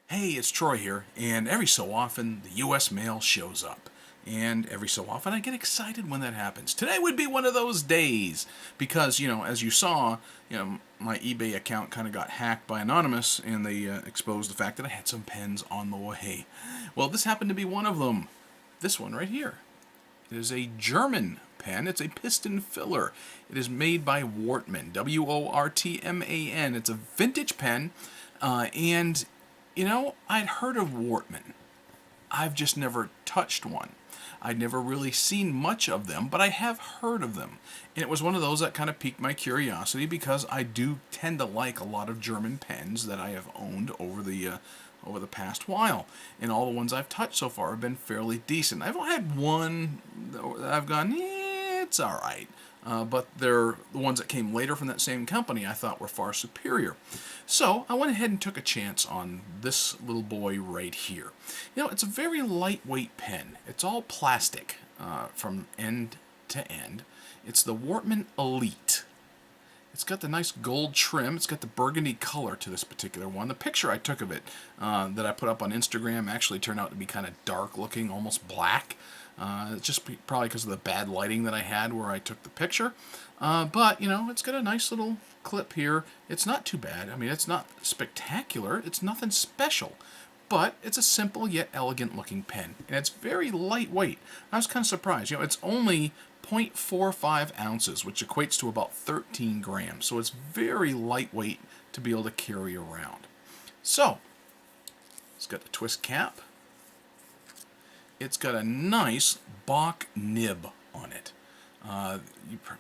Hey, it's Troy here, and every so often the U.S. mail shows up. And every so often I get excited when that happens. Today would be one of those days because, as you saw, my eBay account kind of got hacked by Anonymous and they exposed the fact that I had some pens on the way. Well, this happened to be one of them. This one right here. It is a German pen. It's a piston filler. It is made by Wortman, Wortman. It's a vintage pen, and I'd heard of Wortman. I've just never touched one. I'd never really seen much of them, but I have heard of them. And it was one of those that kind of piqued my curiosity because I do tend to like a lot of German pens that I have owned over the past while. And all the ones I've touched so far have been fairly decent. I've only had one that I've gone, it's all right. But they're the ones that came later from that same company I thought were far superior. So I went ahead and took a chance on this little boy right here. It's a very lightweight pen. It's all plastic from end to end. It's the Wortman Elite. It's got the nice gold trim. It's got the burgundy color to this particular one. The picture I took of it that I put up on Instagram actually turned out to be kind of dark looking, almost black. It's just probably because of the bad lighting that I had where I took the picture. But, it's got a nice little clip here. It's not too bad. I mean, it's not spectacular. It's nothing special. But it's a simple yet elegant looking pen. And it's very lightweight. I was kind of surprised. It's only 0.45 ounces, which equates to about 13 grams. So it's very lightweight to be able to carry around. So, it's got the twist cap. It's got a nice Bach nib on it. I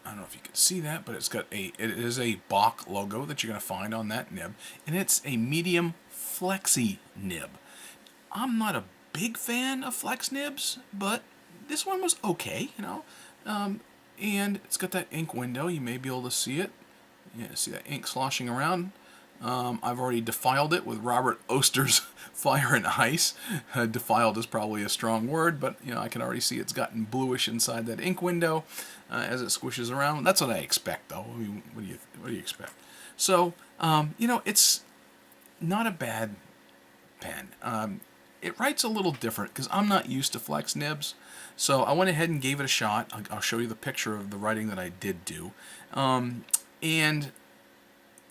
don't know if you can see that, but it is a Bach logo that you're going to find on that nib, and it's a medium flexi nib. I'm not a big fan of flex nibs, but this one was okay, and it's got that ink window. You may be able to see it. Yeah, see that ink sloshing around. I've already defiled it with Robert Oster's Fire and Ice. Defiled is probably a strong word, but I can already see it's gotten bluish inside that ink window as it squishes around. That's what I expect, though. I mean, what do you expect? So, it's not a bad pen. It writes a little different because I'm not used to flex nibs. So I went ahead and gave it a shot. I'll show you the picture of the writing that I did do. And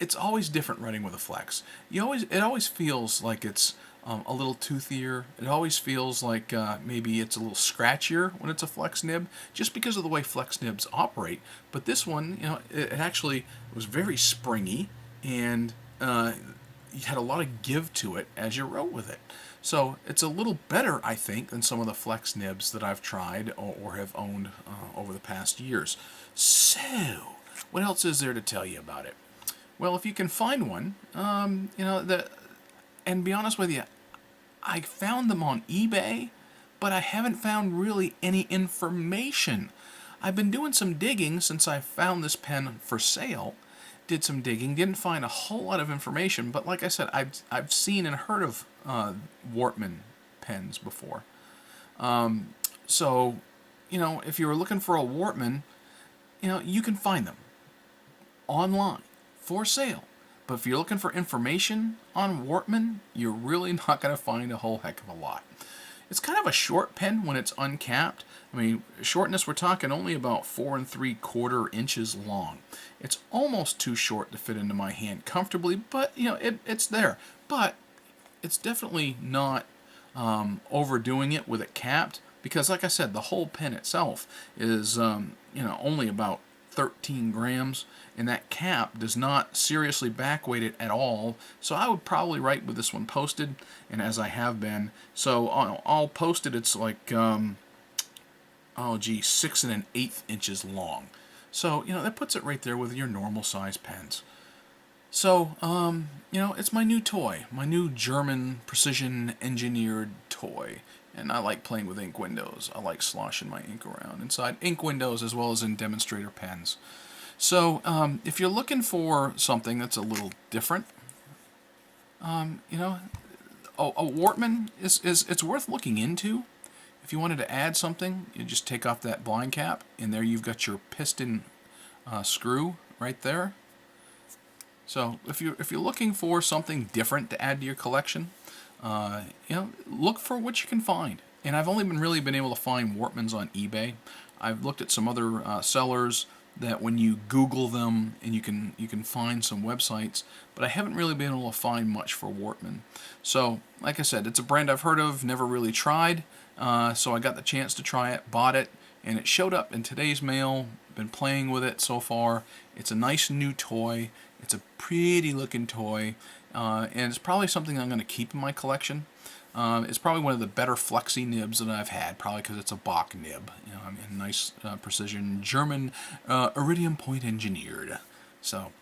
it's always different writing with a flex. It always feels like it's a little toothier. It always feels like maybe it's a little scratchier when it's a flex nib, just because of the way flex nibs operate. But this one, it actually was very springy, and you had a lot of give to it as you wrote with it. So it's a little better, I think, than some of the flex nibs that I've tried or have owned over the past years. So, what else is there to tell you about it? Well, if you can find one, and be honest with you, I found them on eBay, but I haven't found really any information. I've been doing some digging since I found this pen for sale. Did some digging, didn't find a whole lot of information, but like I said, I've seen and heard of Wortman pens before. So, if you were looking for a Wortman, you can find them online for sale. But if you're looking for information on Wortman, you're really not going to find a whole heck of a lot. It's kind of a short pen when it's uncapped. I mean, shortness, we're talking only about 4 3/4 inches long. It's almost too short to fit into my hand comfortably, but it's there. But it's definitely not overdoing it with it capped, because like I said, the whole pen itself is only about 13 grams, and that cap does not seriously backweight it at all. So I would probably write with this one posted, and as I have been. So all posted, it's like 6 1/8 inches long. So that puts it right there with your normal size pens. So it's my new toy, my new German precision engineered toy. And I like playing with ink windows. I like sloshing my ink around inside ink windows as well as in demonstrator pens. So if you're looking for something that's a little different, a Wortman it's worth looking into. If you wanted to add something, you just take off that blind cap, and there you've got your piston screw right there. So if you're looking for something different to add to your collection, look for what you can find. And I've only really been able to find Wortmans on eBay. I've looked at some other sellers that when you Google them, and you can find some websites, but I haven't really been able to find much for Wortman. So, like I said, it's a brand I've heard of, never really tried. So I got the chance to try it, bought it, and it showed up in today's mail. Been playing with it so far. It's a nice new toy. It's a pretty looking toy, and it's probably something I'm going to keep in my collection. It's probably one of the better flexi nibs that I've had, probably because it's a Bach nib. And nice precision German iridium point engineered. So,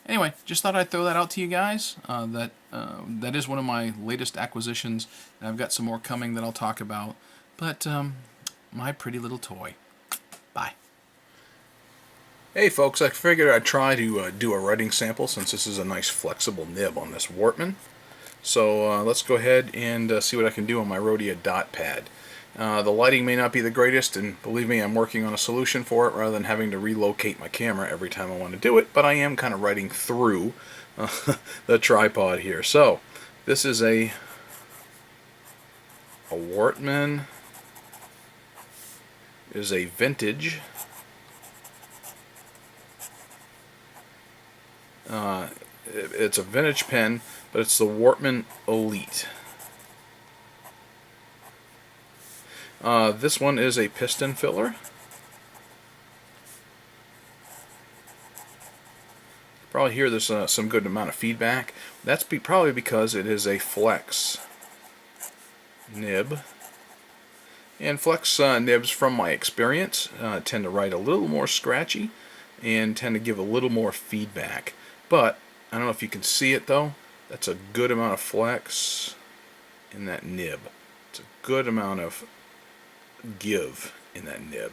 anyway, just thought I'd throw that out to you guys. That is one of my latest acquisitions. And I've got some more coming that I'll talk about. But my pretty little toy. Bye. Hey folks, I figured I'd try to do a writing sample since this is a nice flexible nib on this Wortman. So let's go ahead and see what I can do on my Rhodia dot pad. The lighting may not be the greatest, and believe me, I'm working on a solution for it rather than having to relocate my camera every time I want to do it, but I am kind of writing through the tripod here. So this is a Wortman. It is a vintage. It's a vintage pen, but it's the Wortman Elite. This one is a piston filler. Probably hear there's some good amount of feedback. That's probably because it is a flex nib. And flex nibs, from my experience, tend to write a little more scratchy and tend to give a little more feedback. But I don't know if you can see it though. That's a good amount of flex in that nib. It's a good amount of give in that nib.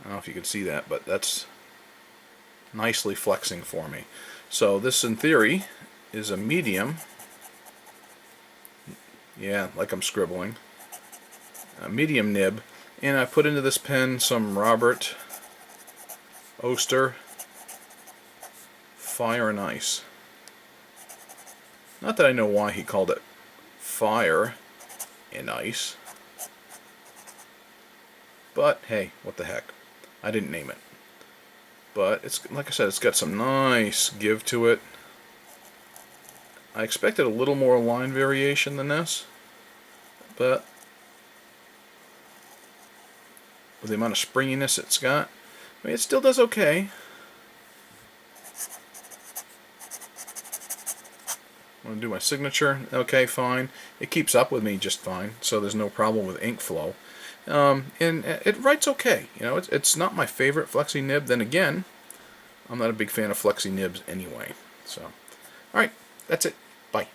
I don't know if you can see that, but that's nicely flexing for me. So this, in theory, is a medium. Yeah, like I'm scribbling. A medium nib, and I put into this pen some Robert Oster Fire and Ice. Not that I know why he called it Fire and Ice, but hey, what the heck. I didn't name it. But it's, like I said, it's got some nice give to it. I expected a little more line variation than this, but with the amount of springiness it's got, I mean, it still does okay. I'm going to do my signature. Okay, fine. It keeps up with me just fine, so there's no problem with ink flow. And it writes okay. You know, it's not my favorite flexi nib. Then again, I'm not a big fan of flexi nibs anyway. So, all right, that's it. Bye.